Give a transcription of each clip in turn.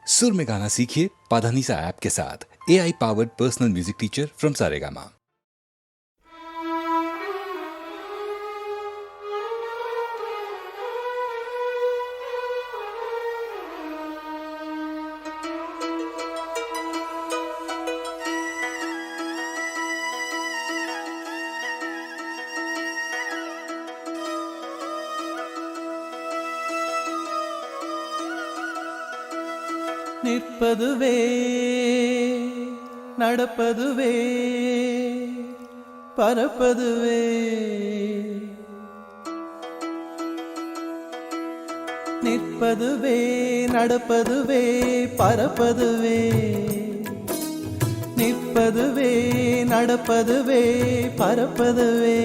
सुर में गाना सीखिए पाधानीसा ऐप के साथ। AI powered personal music teacher from Saregama. நிற்பதுவே நடப்பதுவே பறப்பதுவே நிற்பதுவே நடப்பதுவே பறப்பதுவே நிற்பதுவே நடப்பதுவே பறப்பதுவே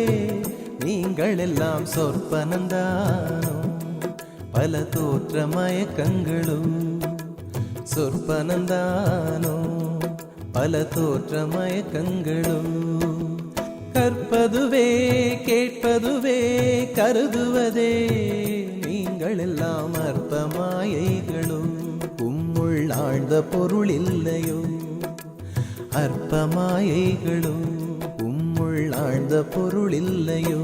நீங்கள் எல்லாம் சொற்பனந்தானோ பல தோற்ற மயக்கங்களும் சொற்பனந்தானோ பல தோற்ற மயக்கங்களும் கற்பதுவே கேட்பதுவே கருதுவதே நீங்கள் எல்லாம் அற்ப மாயைகளும் உம்முள் ஆழ்ந்த பொருள் இல்லையோ அற்ப மாயைகளும் உம்முள் ஆழ்ந்த பொருள் இல்லையோ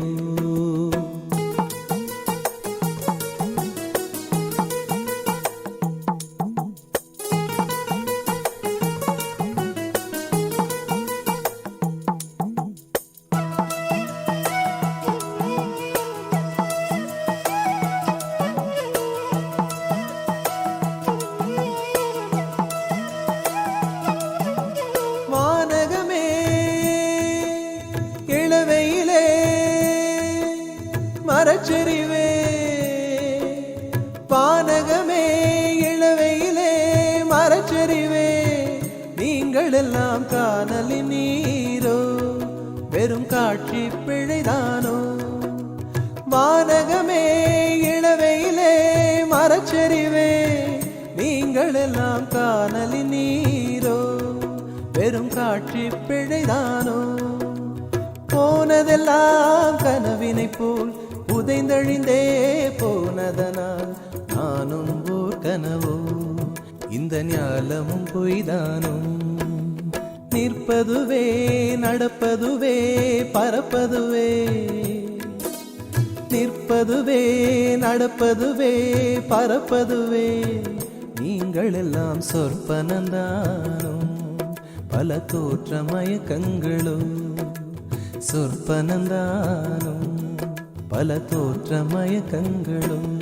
மரச்செறிவே பானகமே இளவையிலே மரச்செறிவே நீங்கள் எல்லாம் காணலின் நீரோ வெறும் காட்சி பிழைதானோ வானகமே இளவையிலே மரச்செறிவே நீங்கள் எல்லாம் காணலின் நீரோ வெறும் காட்சி பிழைதானோ போனதெல்லாம் கனவினை போல் உதைந்தழிந்தே போனதனால் நானும் ஓர் கனவோ இந்த ஞாலமும் பொய்தானோ நிற்பதுவே நடப்பதுவே பறப்பதுவே நிற்பதுவே நடப்பதுவே பறப்பதுவே நீங்கள் எல்லாம் சொற்பனந்தானோ பல தோற்ற மயக்கங்களும் சொற்பனந்தானோ பல தோற்ற மயக்கங்களும்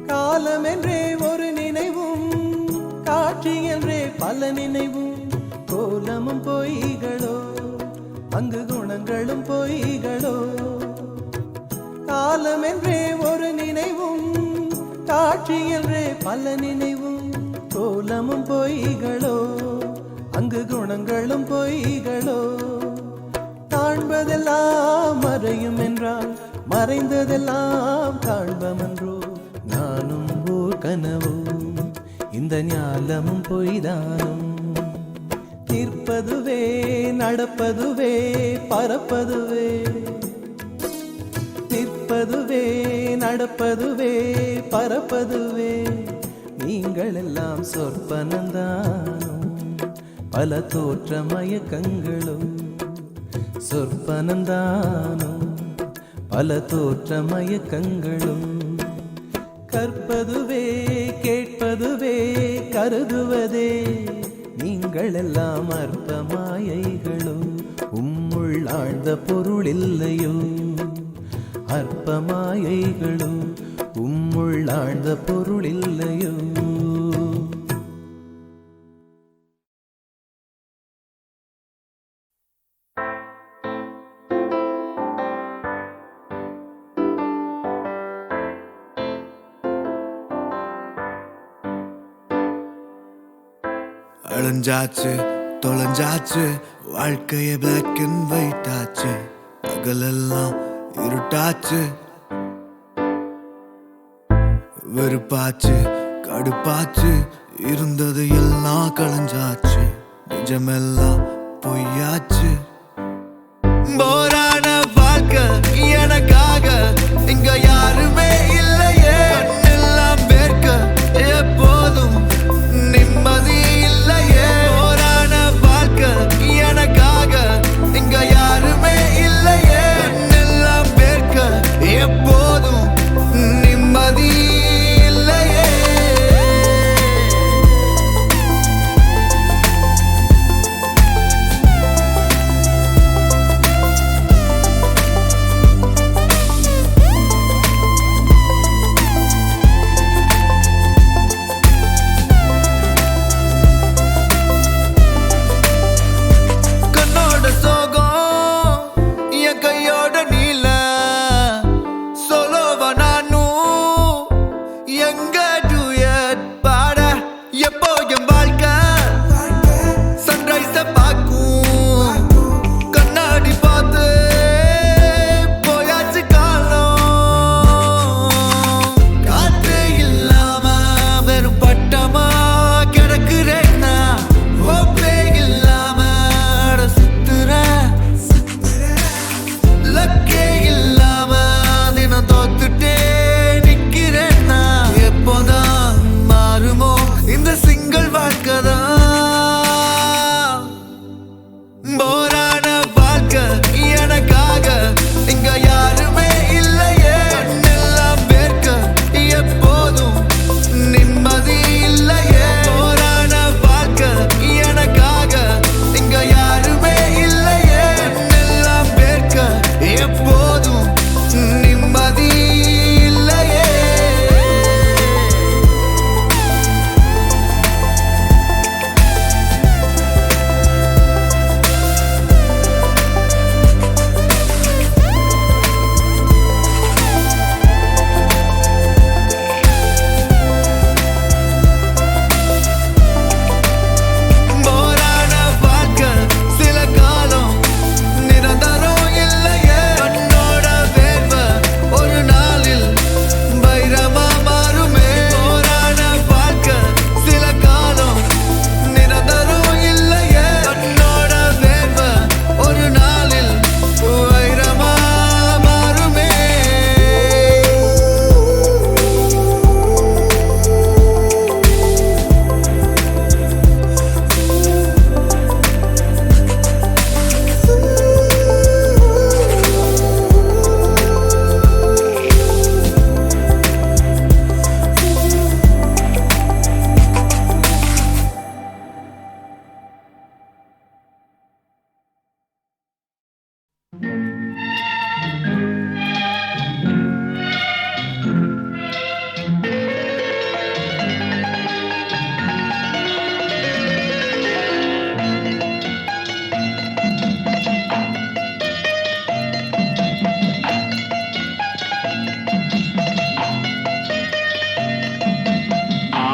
காலமென்றே ஒரு நினைவும் காட்சி என்றே பல நினைவும் கோலமும் பொய்களோ அங்கு குணங்களும் பொய்களோ காலமென்றே ஒரு நினைவும் காட்சி என்றே பல நினைவும் கோலமும் பொய்களோ அங்கு குணங்களும் பொய்களோ காண்பதெல்லாம் மறையும் என்றால் மறைந்ததெல்லாம் காண்பமன்றோ நானும் ஓர் கனவோ இந்த ஞாலமும் பொய்தானும் நிற்பதுவே நடப்பதுவே பறப்பதுவே நிற்பதுவே நடப்பதுவே பறப்பதுவே நீங்கள் எல்லாம் சொற்பனந்தானோ பல தோற்ற மயக்கங்களும் சொற்பனந்தானோ பல தோற்ற மயக்கங்களும் கற்பதுவே கேட்பதுவே கருதுவதே நீங்கள் எல்லாம் அற்ப மாயைகளும் உம்முள் ஆழ்ந்த பொருள் இல்லையோ அற்ப மாயைகளும் உம்முள் ஆழ்ந்த பொருள் இல்லையோ அழிஞ்சாச்சு தொலைஞ்சாச்சு வாழ்க்கைய பிளாக் அண்ட் ஒயிட் ஆச்சு பகலெல்லாம் இருட்டாச்சு வெறுப்பாச்சு கடுப்பாச்சு இருந்தது எல்லாம் களைஞ்சாச்சு நிஜமெல்லாம் பொய்யாச்சு போரான வாழ்க்கை எனக்காக இங்க யாருமே இல்லையே கண்ணெல்லாம் வேர்க்க எப்போதும் நிம்மதி இல்லையே போரான வாழ்க்கை எனக்காக இங்க யாருமே இல்லையே கண்ணெல்லாம் வேர்க்க எப்போதும் நிம்மதி இல்லையே கண்ணோட சோகம் என் கையோட நீல சோலோவா நானும் எங்க டூயட் பாட எப்போ என் வாழ்க்கை சன்ரைஸ பார்க்கும் கண்ணாடி பார்த்து போயாச்சு காலம் காற்று இல்லாம வெறும் பட்டமா கிடக்குறேன்னா ஓப்பே இல்லாம அட சுத்துறேன் லக்கே இல்லாம தினம் தோத்துட்டே நிக்கிறேன்னா எப்போதான் மாறுமோ இந்த சிங்கிள் வாழ்க்கைதான் போரான வாழ்க்கை எனக்காக இங்க யாருமே இல்லையே கண்ணெல்லாம் வேர்க்க எப்போதும் நிம்மதி இல்லையே போரான வாழ்க்கை எனக்காக இங்க யாருமே இல்லையே கண்ணெல்லாம் வேர்க்க எப்போதும் நிம்மதி இல்லையே போரான வாழ்க்கை சில காலம் நிரந்தரம் இல்லையே கண்ணோட வேர்வை ஒரு நாளில் வைரமா மாறுமே போரான வாழ்க்கை சில காலம் நிரந்தரம் இல்லையே கண்ணோட வேர்வை ஒரு நாளில் வைரமா மாறுமே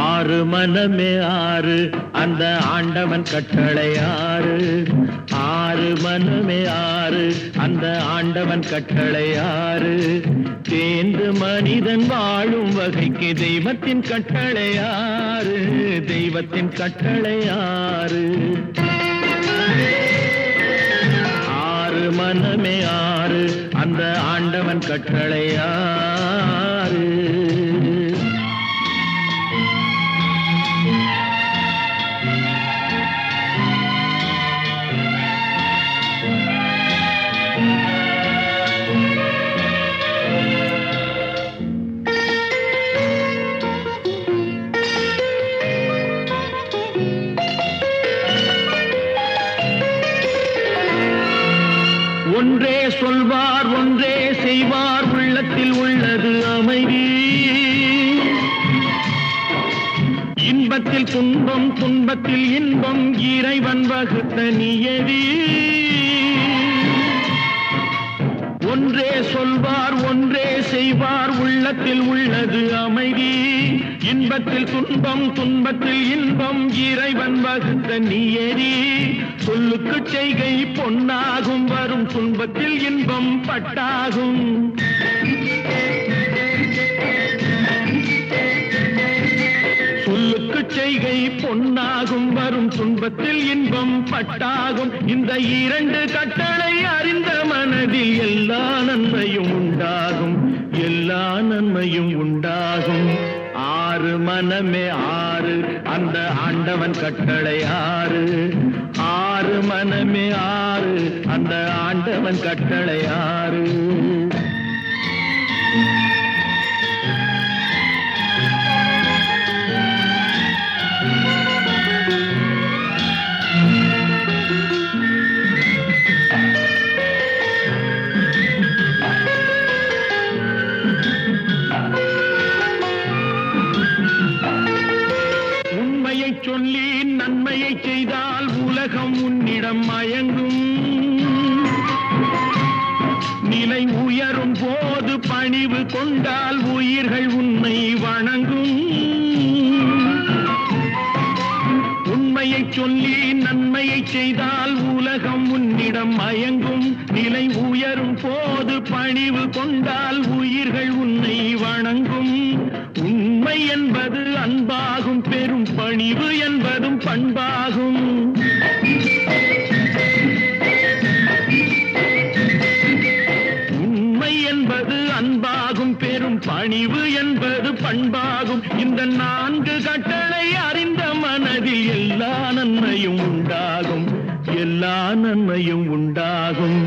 ஆறு மனமே ஆறு அந்த ஆண்டவன் கட்டளை ஆறு ஆறு மனமே ஆறு அந்த ஆண்டவன் கட்டளை ஆறு தேர்ந்து மனிதன் வாழும் வகைக்கு தெய்வத்தின் கட்டளை ஆறு தெய்வத்தின் கட்டளை ஆறு ஆறு மனமே ஆறு அந்த ஆண்டவன் கட்டளை ஆறு ஒன்றே சொல்வார் ஒன்றே செய்வார் உள்ளத்தில் உள்ளது அமைதி இன்பத்தில் துன்பம் துன்பத்தில் இன்பம் இறைவன் வகுத்த நியதி ஒன்றே சொல்வார் ஒன்றே செய்வார் உள்ளத்தில் உள்ளது அமைதி இன்பத்தில் துன்பம் துன்பத்தில் இன்பம் இறைவன் வகுத்த நியதி சொல்லுக்கு செய்கை பொன்னாகும் வரும் துன்பத்தில் இன்பம் பட்டாகும் சொல்லுக்கு செய்கை பொன்னாகும் வரும் துன்பத்தில் இன்பம் பட்டாகும் இந்த இரண்டு கட்டளை அறிந்த மனதில் எல்லா நன்மையும் உண்டாகும் எல்லா நன்மையும் உண்டாகும் ஆறு மனமே ஆறு அந்த ஆண்டவன் கட்டளை ஆறு ஆறு மனமே ஆறு அந்த ஆண்டவன் கட்டளை ஆறு சொல்லி நன்மையை செய்தால் உலகம் உன்னிடம் மயங்கும் நிலை உயரும் போது பணிவு கொண்டால் உயிர்கள் உன்னை வணங்கும் உண்மையை சொல்லி நன்மையை செய்தால் உலகம் உன்னிடம் மயங்கும் நிலை உயரும் போது பணிவு கொண்டால் உயிர்கள் உன்னை வணங்கும் உண்மை என்பது அன்பாகும் பெரும் பணிவு என்பதும் பண்பாகும் உண்மை என்பது அன்பாகும் பெரும் பணிவு என்பது பண்பாகும் இந்த நான்கு கட்டளை அறிந்த மனதில் எல்லா நன்மையும் உண்டாகும் எல்லா நன்மையும் உண்டாகும்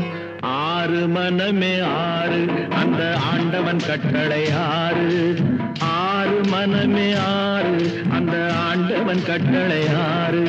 ஆறு மனமே ஆறு அந்த ஆண்டவன் கட்டளை ஆறு ஆறு மனமே ஆறு அந்த ஆண்டவன் கட்டளை ஆறு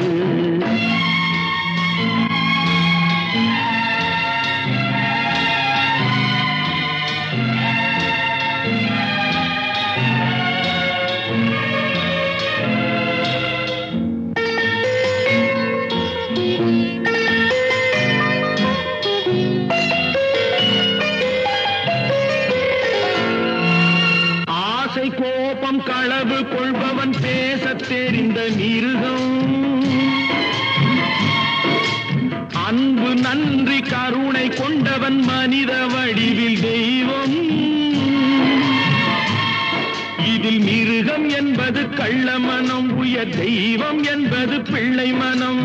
கோபம் களவு கொள்பவன் பேசத் தெரிந்த மிருகம் அன்பு நன்றி கருணை கொண்டவன் மனித வடிவில் தெய்வம் இதில் மிருகம் என்பது கள்ள மனம் உயர் தெய்வம் என்பது பிள்ளை மனம்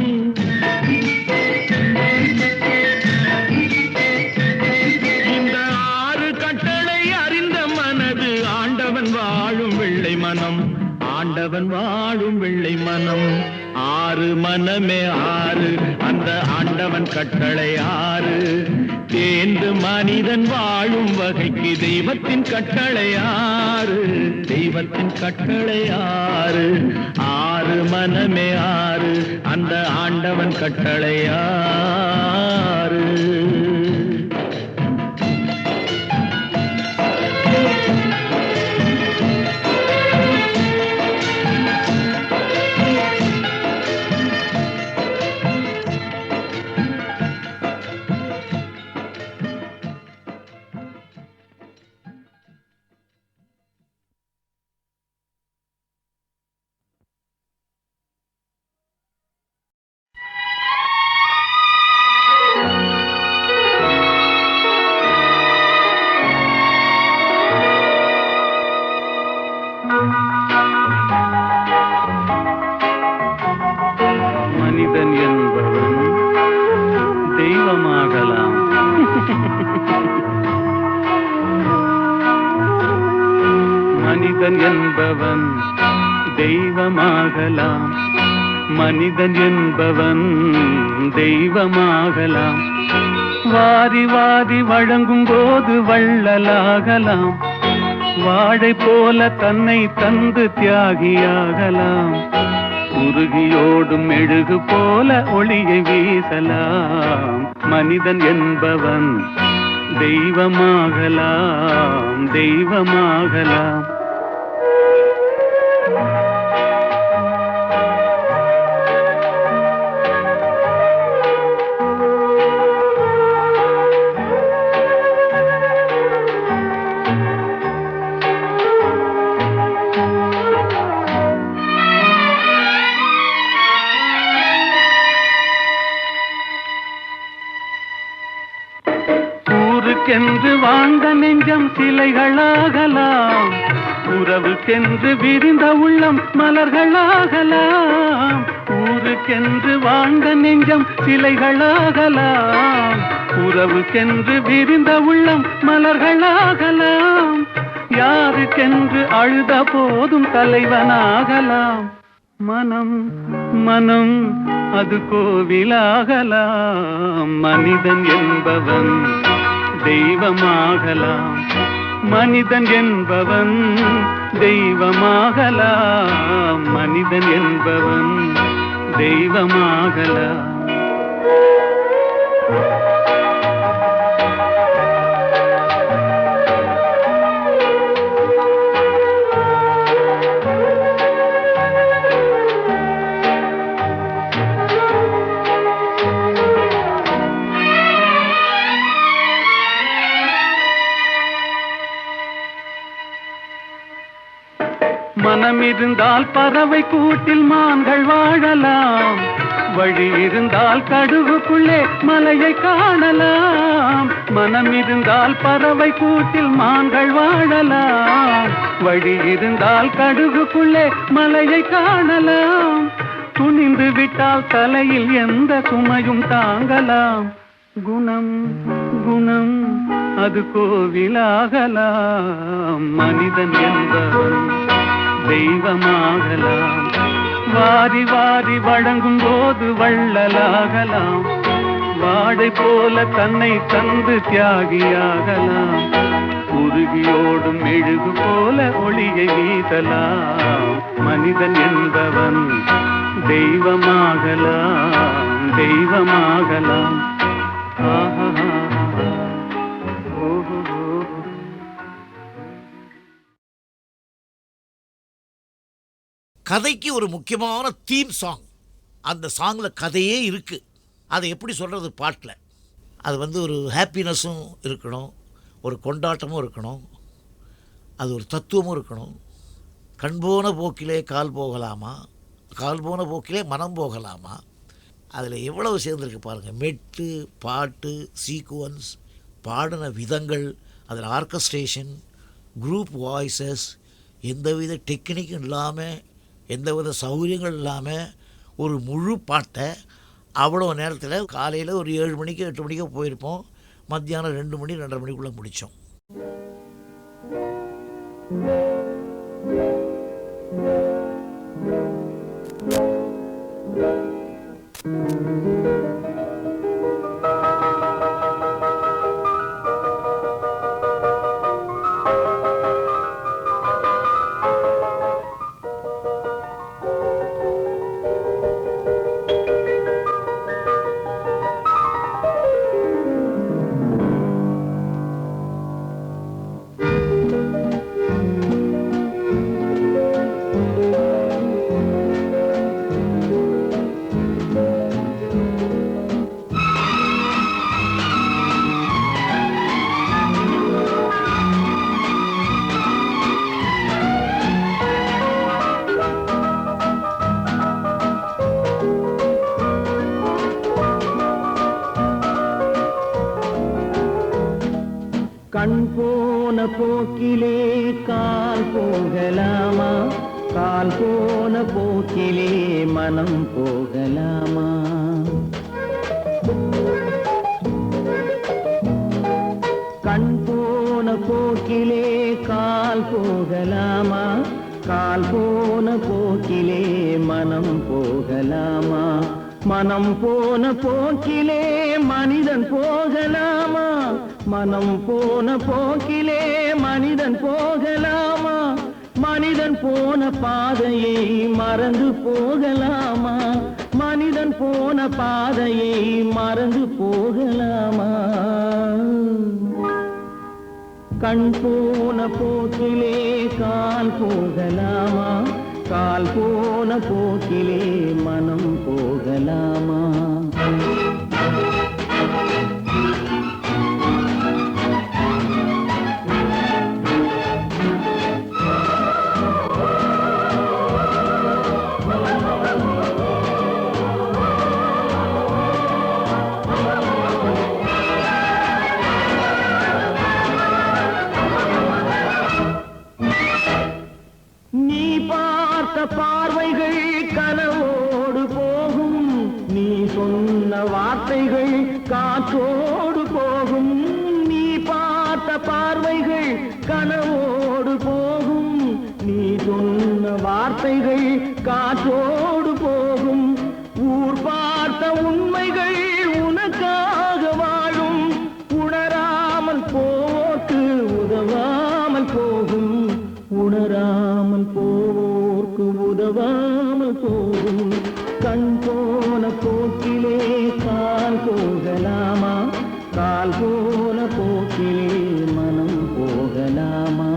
இந்த ஆறு கட்டளை அறிந்த மனது ஆண்டவன் வாழும் வெள்ளை மனம் ஆண்டவன் வாழும் வெள்ளை மனம் ஆறு மனமே ஆறு அந்த ஆண்டவன் கட்டளை ஆறு தேர்ந்து மனிதன் வாழும் வகைக்கு தெய்வத்தின் கட்டளை ஆறு தெய்வத்தின் கட்டளை ஆறு ஆறு மனமே ஆறு அந்த ஆண்டவன் கட்டளை ஆறு மனிதன் என்பவன் தெய்வமாகலாம். மனிதன் என்பவன் தெய்வமாகலாம். மனிதன் என்பவன் தெய்வமாகலாம். வாரி வாரி வழங்கும் போது வள்ளலாகலாம். வாழை போல தன்னை தந்து தியாகியாகலாம். உருகியோடும் மெழுகு போல ஒளியை வீசலாம். மனிதன் என்பவன் தெய்வமாகலாம், தெய்வமாகலாம். ஊருக்கென்று வாழ்ந்த நெஞ்சம் சிலைகளாகலாம், உறவுக்கென்று விரிந்த உள்ளம் மலர்களாகலாம். ஊருக்கென்று வாழ்ந்த நெஞ்சம் சிலைகளாகலாம், உறவுக்கென்று விரிந்த உள்ளம் மலர்களாகலாம். யாருக்கென்று அழுத போதும் தலைவனாகலாம். மனம் மனம் அது கோவிலாகலாம். மனிதன் என்பவன் தெய்வமாகலாம், மனிதன் என்பவன் தெய்வமாகலாம், மனிதன் என்பவன் தெய்வமாகலாம். மனம் இருந்தால் பறவை கூட்டில் மான்கள் வாழலாம், வழி இருந்தால் கடுகுக்குள்ளே மலையை காணலாம். மனம் இருந்தால் பறவை கூட்டில் மான்கள் வாழலாம், வழி இருந்தால் கடுகுக்குள்ளே மலையை காணலாம். துணிந்து விட்டால் தலையில் எந்த சுமையும் தாங்கலாம். குணம் குணம் அது கோவிலாகலாம். மனிதன் என்பவன் தெய்வமாகலாம். வாரி வாரி வழங்கும் போது வள்ளலாகலாம். வாடை போல தன்னை தந்து தியாகியாகலாம். உருகியோடும் மெழுகு போல ஒளியை வீசலாம். மனிதன் என்பவன் தெய்வமாகலாம், தெய்வமாகலாம். ஆஹா. கதைக்கு ஒரு முக்கியமான தீம் சாங். அந்த சாங்கில் கதையே இருக்குது. அதை எப்படி சொல்கிறது பாட்டில்? அது ஒரு ஹாப்பினஸும் இருக்கணும், ஒரு கொண்டாட்டமும் இருக்கணும், அது ஒரு தத்துவமும் இருக்கணும். கண் போன போக்கிலே கால் போகலாமா, கால் போன போக்கிலே மனம் போகலாமா. அதில் எவ்வளவு சேர்ந்துருக்கு பாருங்கள். மெட்டு, பாட்டு, சீக்குவன்ஸ், பாடின விதங்கள், அதில் ஆர்கஸ்ட்ரேஷன், குரூப் வாய்ஸஸ், எந்தவித டெக்னிக்கும் இல்லாமல், எந்தவித சௌகரியங்கள் இல்லாமல் ஒரு முழு பாட்டை அவ்வளோ நேரத்தில் காலையில் ஒரு 7 மணிக்கு 8 மணிக்கோ போயிருப்போம், மத்தியானம் 2 மணி 2:30 மணிக்குள்ளே முடித்தோம். கண் போன போக்கிலே கால் போகலாமா, கால் போன போக்கிலே மனம் போகலாமா. கண் போன போக்கிலே கால் போகலாமா, கால் போன போக்கிலே மனம் போகலாமா. மனம் போன போக்கிலே மனிதன் போகலாமா, மனம் போன போக்கிலே மனிதன் போகலாமா. மனிதன் போன பாதையை மறந்து போகலாமா, மனிதன் போன பாதையை மறந்து போகலாமா. கண் போன போக்கிலே கால் போகலாமா, கால் போன போக்கிலே மனம் போகலாமா. கனவோடு போகும், நீ சொன்ன வார்த்தைகள் காற்றோடு போகும். ஊர் பார்த்த உண்மைகள் உனக்காக வாழும், உணராமல் போக்கு உதவாமல் போகும், உணராமல் போக்கு உதவாமல் போகும். கண் போன போக்கிலே கால் போகலாமா, கால் போன போக்கிலே மனம் போகலாமா?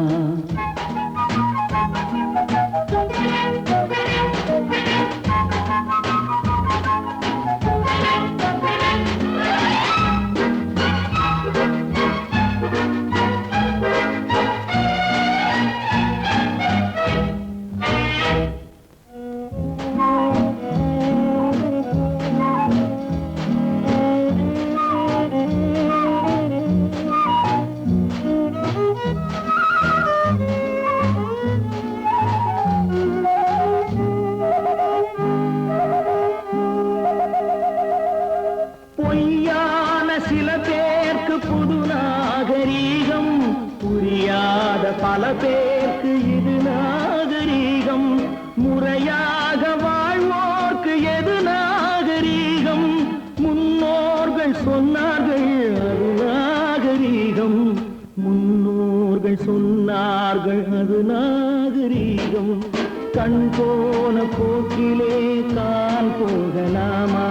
பொய்யான சில பேருக்கு புது நாகரீகம், புரியாத பல பேருக்கு இது நாகரீகம். முறையாக வாழ்வோர்க்கு எது நாகரீகம்? முன்னோர்கள் சொன்னார்கள் அது நாகரீகம், முன்னோர்கள் சொன்னார்கள் அது நாகரீகம். கண் போன போக்கிலே கால் போகலாமா,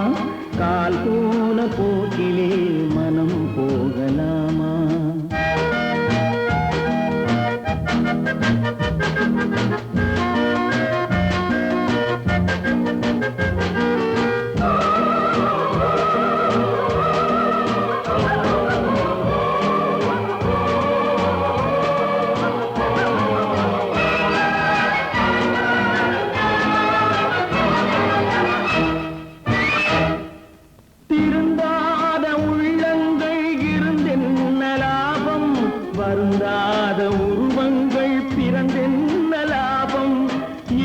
கால் போன போக்கிலே மனம் போகலாமா? திருந்தாத உள்ளங்கள் இருந்தென்ன லாபம், வருந்தாத உருவங்கள் பிறந்தென்ன லாபம்?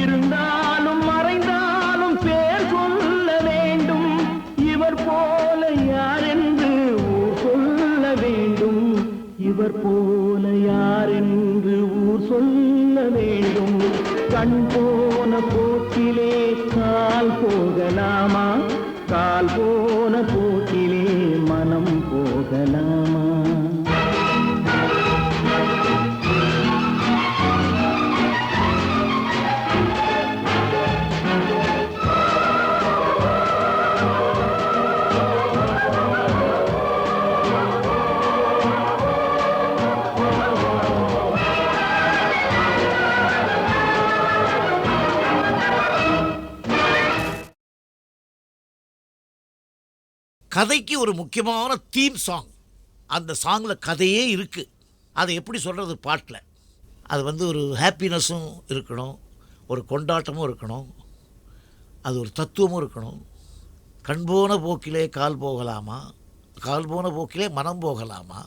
இருந்தாலும் மறைந்தாலும் பேர் சொல்ல வேண்டும், இவர் போல யாரென்று ஊர் சொல்ல வேண்டும், இவர் போல யாரென்று ஊர் சொல்ல வேண்டும். கண் போன போக்கிலே கால் போகலாமா, கால் போன போக்கிலே மனம் போகலாமா? கதைக்கு ஒரு முக்கியமான தீம் சாங். அந்த சாங்கில் கதையே இருக்குது. அதை எப்படி சொல்கிறது பாட்டில்? அது வந்து ஒரு ஹாப்பினஸும் இருக்கணும், ஒரு கொண்டாட்டமும் இருக்கணும், அது ஒரு தத்துவமும் இருக்கணும். கண் போன போக்கிலே கால் போகலாமா, கால் போன போக்கிலே மனம் போகலாமா?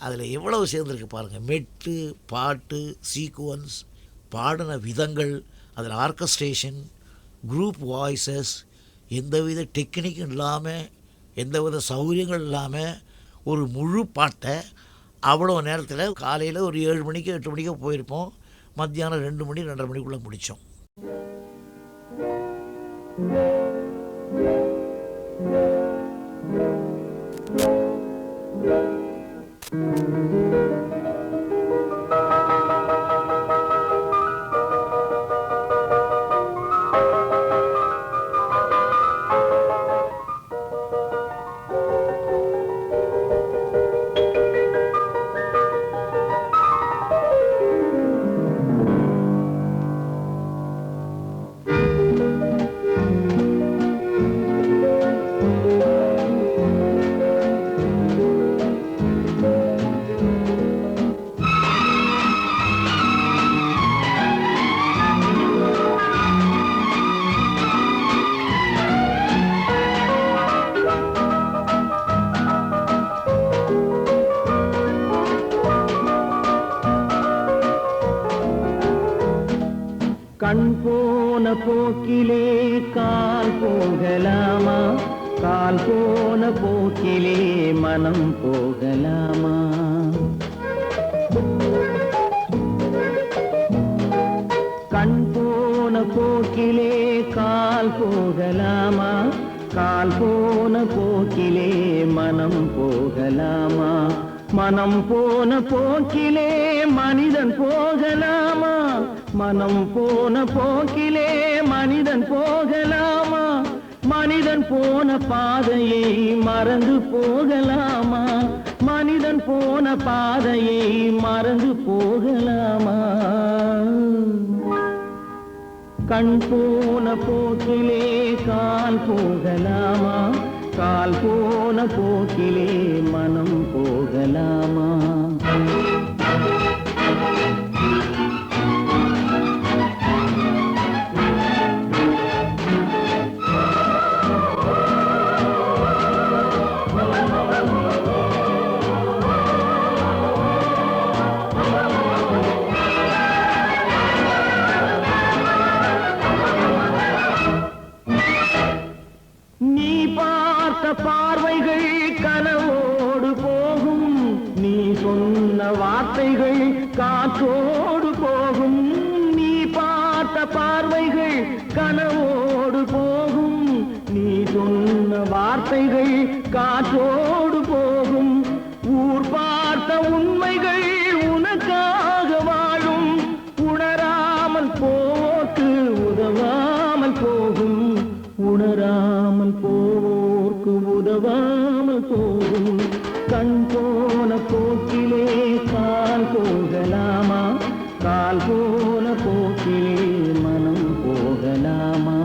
அதில் எவ்வளவு சேர்ந்துருக்கு பாருங்கள். மெட்டு, பாட்டு, சீக்குவன்ஸ், பாடின விதங்கள், அதில் ஆர்கஸ்ட்ரேஷன், குரூப் வாய்ஸஸ், எந்தவித டெக்னிக்கும் இல்லாமல், எந்தவித சௌகரியங்கள் இல்லாமல் ஒரு முழு பாட்டை அவ்வளோ நேரத்தில் காலையில் ஒரு 7 மணிக்கு 8 மணிக்கோ போயிருப்போம், மத்தியானம் 2 மணி 2:30 மணிக்குள்ளே முடித்தோம். கண் போன போக்கிலே கால் போகலாமா, கால் போன போக்கிலே மனம் போகலாமா? போகலாமா கால் போன போக்கிலே மனம் போகலாமா மனம் போன போக்கிலே மனிதன் போகலாமா மனம் போன போக்கிலே மனிதன் போகலாமா மனிதன் போன பாதையை மறந்து போகலாமா மனிதன் போன பாதையை மறந்து போகலாமா கண் போன போக்கிலே கால் போகலாமா கால் போன போக்கிலே மனம் போகலாமா பார்வைகள் கனவோடு போகும் நீ சொன்ன வார்த்தைகள் காற்றோடு போகும் நீ பார்த்த பார்வைகள் கனவோடு போகும் நீ சொன்ன வார்த்தைகள் காற்றோடு போகும் ஊர் பார்த்த உண்மைகள் உனக்காக வாழும் உணராமல் போக்கு உதவாமல் போகும் உணராமல் போவோர்க்கு உதவாமல் போகும் கண் போன போக்கிலே கால் போகலாமா கால் போன போக்கிலே மனம் போகலாமா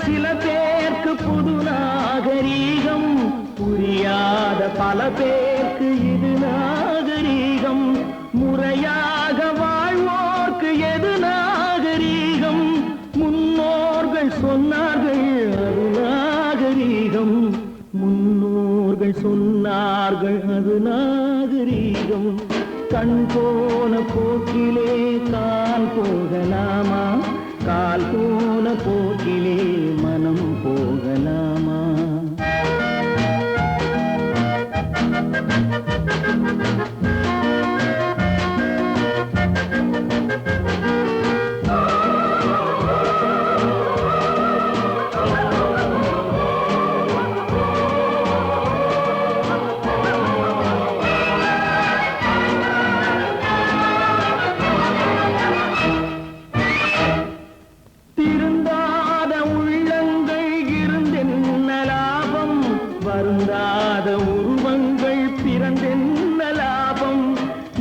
சில பேருக்கு புது நாகரீகம் புரியாத பல பேருக்கு இது நாகரீகம் முறையாக வாழ்வோர்க்கு எது நாகரீகம் முன்னோர்கள் சொன்னார்கள் அது நாகரீகம் முன்னோர்கள் சொன்னார்கள் அது நாகரீகம் கண் போன போக்கிலே கால் போகலாமா கால் போன போக்கிலே மனம் போகலாமா வருந்தாத உருவங்கள் பிறந்தென்ன லாபம்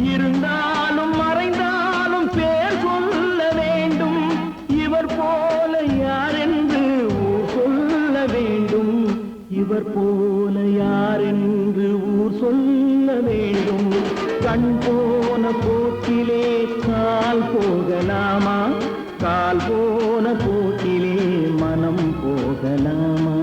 இருந்தாலும் மறைந்தாலும் பேர் சொல்ல வேண்டும் இவர் போல யாரென்று ஊர் சொல்ல வேண்டும் இவர் போல யாரென்று ஊர் சொல்ல வேண்டும் கண் போன போக்கிலே கால் போகலாமா கால் போன போக்கிலே மனம் போகலாமா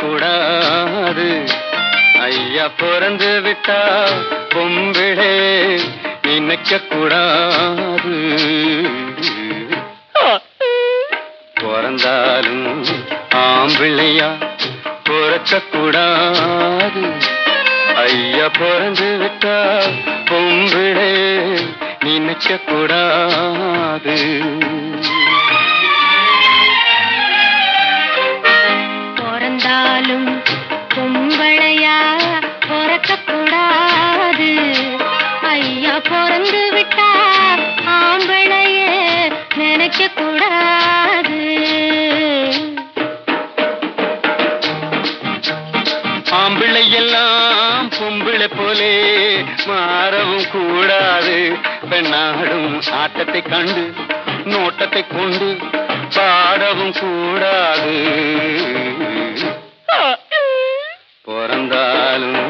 கூடாது ஐயா பிறந்து விட்டா பொம்பிளே நினைக்க கூடாது பிறந்தாலும் ஆம்பிள்ளையா பொறுக்க கூடாது. ஐயா பிறந்து விட்டா பொம்பிளே நினைக்க கூடாது. பிறந்தாலும் பொம்பளையா பிறக்க கூடாது. ஐயா பிறந்து விட்டா ஆம்பளைய நினைக்க கூடாது. ஆம்பிள்ளை எல்லாம் பொம்பிளை போலே மாறவும் கூடாது. பெண்ணாடும் ஆட்டத்தை கண்டு நோட்டத்தை கொண்டு பாடவும் கூடாது. பிறந்தாலும்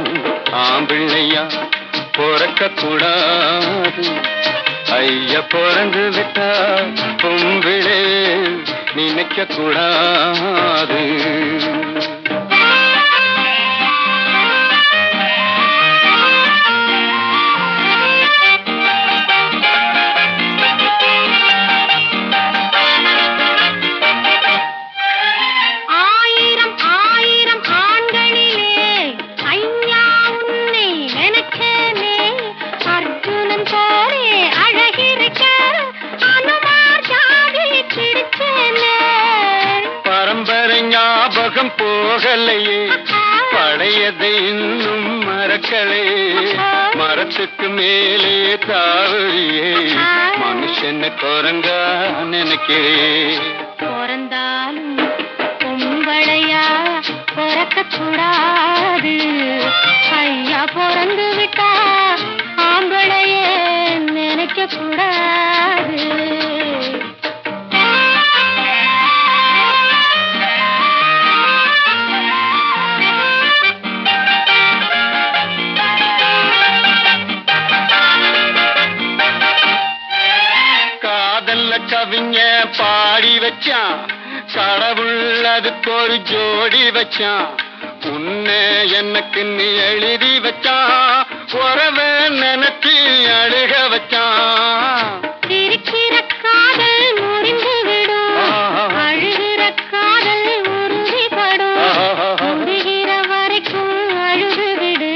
ஆம்பிள்ளையா பிறக்க கூடாது. ஐயா பிறந்து விட்டா பொம்பிளே நினைக்க கூடாது. போகலையே பழையதை இன்னும் மறக்கலே. மரத்துக்கு மேலே தாவறியே மனுஷன குரங்கா நினைக்கிறேன். பிறந்தாலும் பொம்பளையா பிறக்க கூடாது. ஐயா பிறந்து விட்டா ஆம்பளைய நினைக்க கூடாது. கவிஞ பாடி வச்சான் கடவுள் அதுக்கு ஒரு ஜோடி வச்சான். உன்னை எனக்கு நீ எழுதி வச்சான் உறவ நினைச்சு அழுக வச்சான். இருக்கிற காதல் முறிந்து விடும் அழுகிற காதல் உறுதிப்படும். உருகிற வரைக்கும் அழுது விடு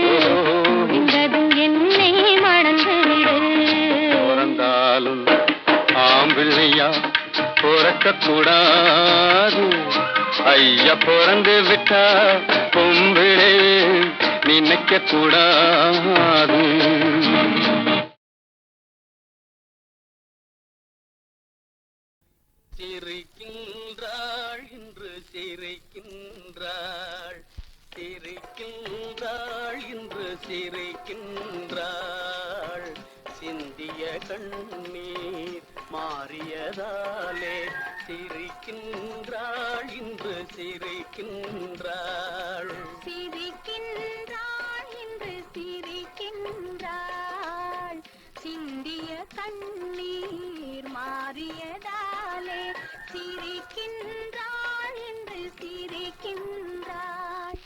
முடிந்ததும் என்னை மறந்து விடு. பிறந்தாலும் ஆம்பிள்ளையா பிறக்க கூடாது. ஐயா பிறந்து விட்டா பொம்பிளே நினைக்க கூடாது. சிரிக்கின்றாள் இன்று சிரிக்கின்றாள், சிரிக்கின்றாள் இன்று சிரிக்கின்றாள். சிந்திய கண்ணீர் மாறியதாலே சிரிக்கின்றாள் இன்று சிரிக்கின்றாள். சிரிக்கின்றாள் இன்று சிரிக்கின்றாள். சிந்திய கண்ணீர் மாறியதாலே சிரிக்கின்றாள் என்று சிரிக்கின்றாள்.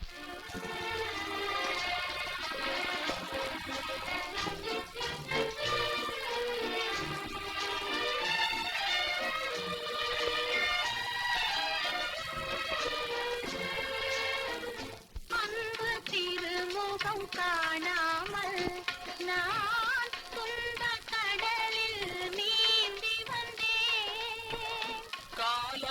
அன்பு திருமுகம் காணாமல் நான் துன்ப கடலில் நீந்தி வந்தேன். கால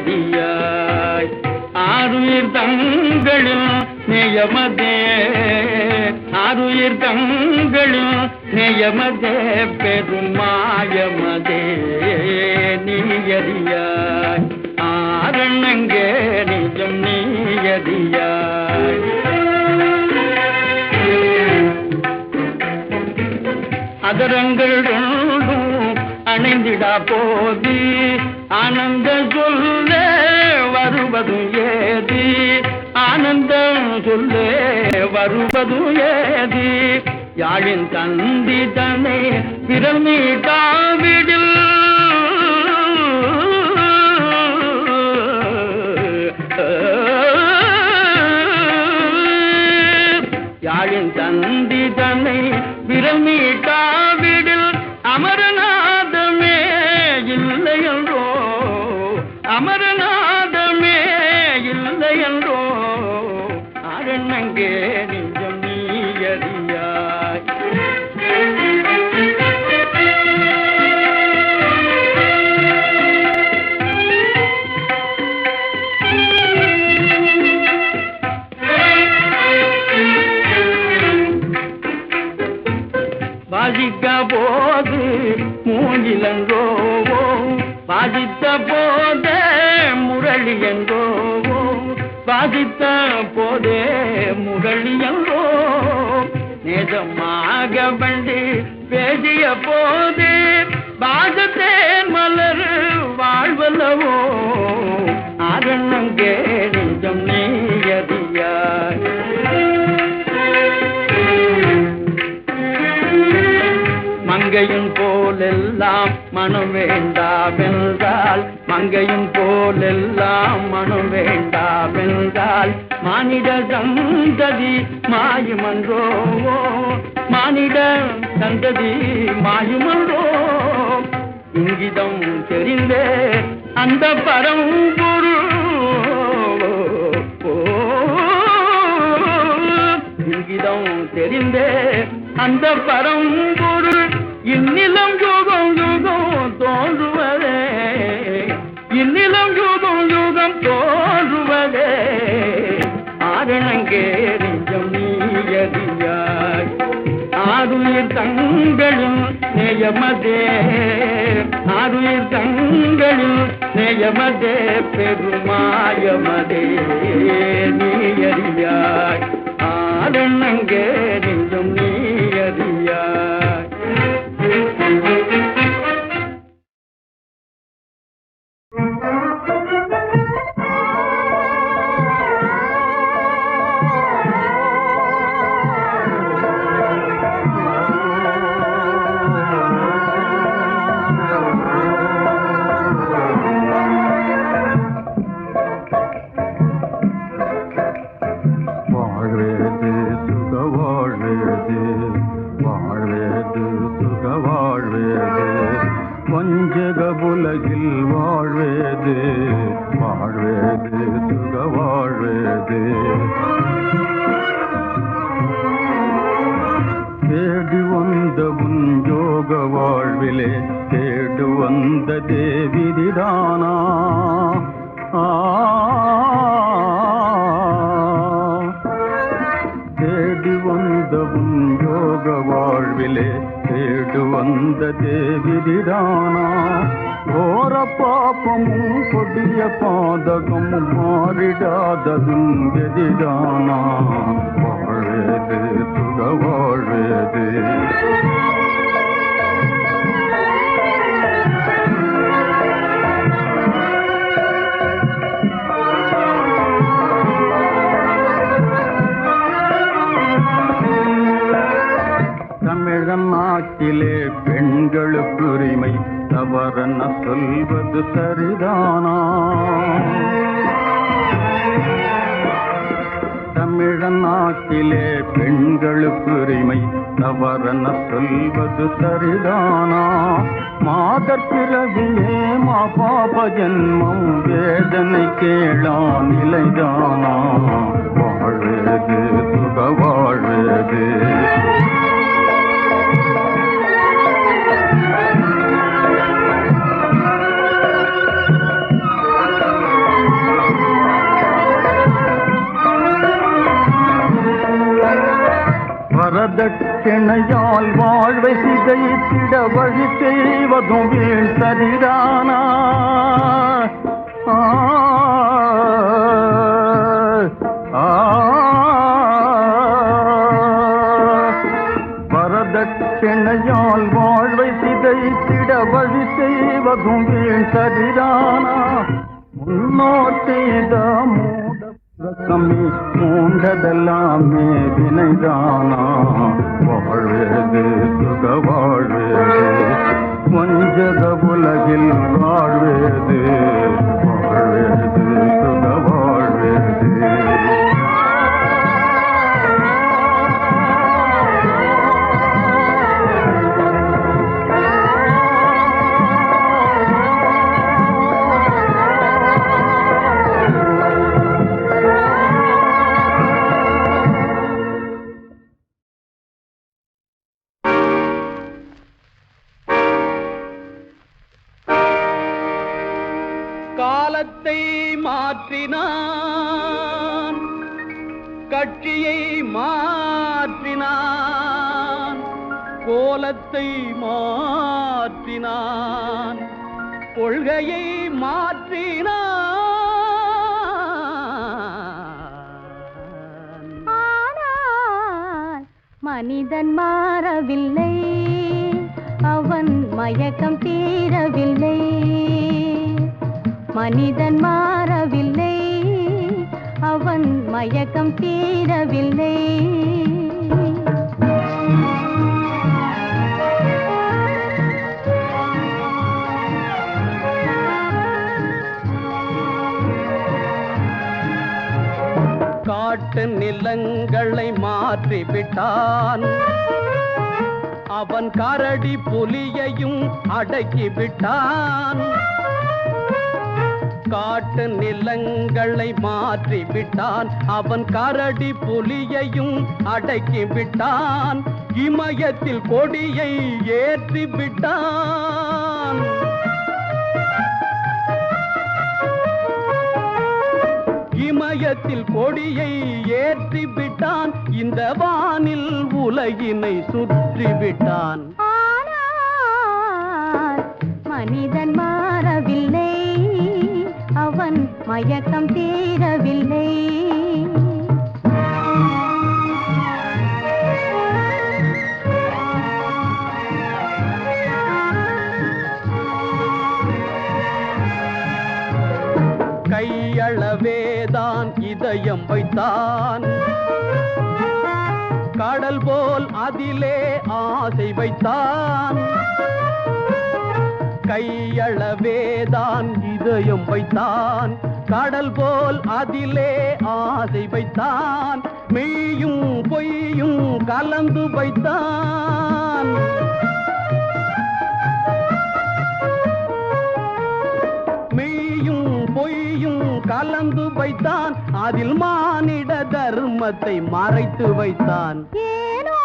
நீயதியாய் ஆருயிர் தங்களில் நேயமதே ஆருயிர் தங்களில் நேயமதே பெருமாயமதே நீயதியாய் ஆரணங்கே நிஜம் நீயதியாய் அதரங்கள் ரெண்டும் அணைந்திடா போதி ஆனந்த சொல்ல வருவதும் ஏதி ஆனந்தம் சொல்ல வருவதும் ஏதி யாழின் தந்தி தன்னை விரல் மீட்டாவிடில் யாழின் தந்தி தன்னை விரல் மீட்டாவிடில் அமரநாதமே இல்லை என்றோ அமரநாதமே இல்லை என்றோ அரணங்கே நிஜம் நீயறியாய் வாசிக்க போது மூங்கிலன்றோ வாசித்த போதே முரளி என்றோ வாசித்த போதே முரளி என்றோ நேசமாக வந்து பேசிய போது பாசத்தேன் மலர் வாழ்வல்லவோ ஆரணங்கே நிஜம் நீயதியாய் மங்கையும் போலெல்லாம் மனம் வேண்டாவென்றால் மங்கையும் போலெல்லாம் மனம் வேண்டாவென்றால் மானிட சந்ததி மாயுமன்றோ மானிட சந்ததி மாயுமன்றோ இங்கிதம் தெரிந்தே அந்த பரம்பொருள் இங்கிதம் தெரிந்தே அந்த பரம்பொருள் இந்நிலம் யுகம் யுகம் தோன்றுவதே இந்நிலம் யுகம் யுகம் தோன்றுவதே ஆரணங்கே நிஜம் நீயதியாய் ஆருயிர் தங்களில் நேயமதே ஆருயிர் தங்களில் நேயமதே பெருமாயமதே நீயறியாய் ஆரணங்கே நிஜம் நீயறியாய் உலகில் வாழ்வேது வாழ்வேது சுக வாழ்வேது தேடி வந்த உன் யோக வாழ்விலே தேடு வந்த தேவிதிதானா தேடி வந்த உன் யோக வாழ்விலே தேடு வந்த தேவிதிதானா ஓர பாப்பமும் கொடிய பாதகமும் மாறிடாததும் எதிரானா வாழ்வேது சுக வாழ்வேது தமிழ்நாட்டிலே பெண்களுக்கு உரிமை தவறென சொல்வது சரிதானா தமிழ்நாட்டிலே பெண்களுக்கு உரிமை தவறென சொல்வது சரிதானா மாதர் பிறவியே மா பாப ஜன்மம் வேதனை கேளா நிலைதானா வாழ்வேது சுக வாழ்வேது வரதட்சணையால் வாழ்வை சிதைத்திட வழி செய்வதும் வீண் சரிதானா? வரதட்சணையால் வாழ்வை சிதைத்திட வழி செய்வதும் வீண் சரிதானா? முன்னோர் செய்த மூடமே மூண்டதெல்லாமே வினைதானா? வாழ்வேது சுக வாழ்வேது வஞ்சக உலகில் வாழ்வேது வாழ்வேது சுக வாழ்வேது. காலத்தை மாற்றினான், கட்சியை மாற்றினான், கோலத்தை மாற்றினான், கொள்கையை மாற்றினான். ஆனால் மனிதன் மாறவில்லை, அவன் மயக்கம் தீரவில்லை. மனிதன் மாறவில்லை, அவன் மயக்கம் தீரவில்லை. காட்டு நிலங்களை மாற்றிவிட்டான், அவன் கரடி புலியையும் அடக்கிவிட்டான். காட்டு நிலங்களை மாற்றிவிட்டான், அவன் கரடி புலியையும் அடக்கிவிட்டான். இமயத்தில் கொடியை ஏற்றிவிட்டான். இமயத்தில் கொடியை ஏற்றிவிட்டான், இந்த வானில் உலகினை சுற்றிவிட்டான். மனிதன் மாறவில்லை, அவன் மயக்கம் தீரவில்லை. கையளவேதான் இதயம் வைத்தான், கடல் போல் அதிலே ஆசை வைத்தான். கையளவேதான் இதயம் வைத்தான், கடல் போல் அதிலே ஆசை வைத்தான். மெய்யும் பொய்யும் கலந்து வைத்தான். மெய்யும் பொய்யும் கலந்து வைத்தான், அதில் மானிட தர்மத்தை மறைத்து வைத்தான். ஏனோ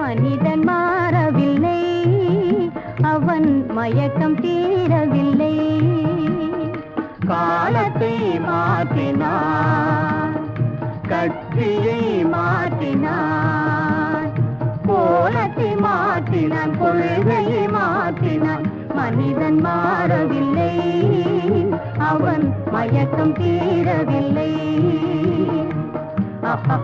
மனிதன் மாறவில்லை, அவன் மயக்கம் தீரவில்லை. காலத்தை மாற்றினான், கட்சியை மாற்றினான், கோலத்தை மாற்றினான், கொள்கையை மாற்றினான். மனிதன் மாறவில்லை, அவன் மயக்கம் தீரவில்லை. ஆஹா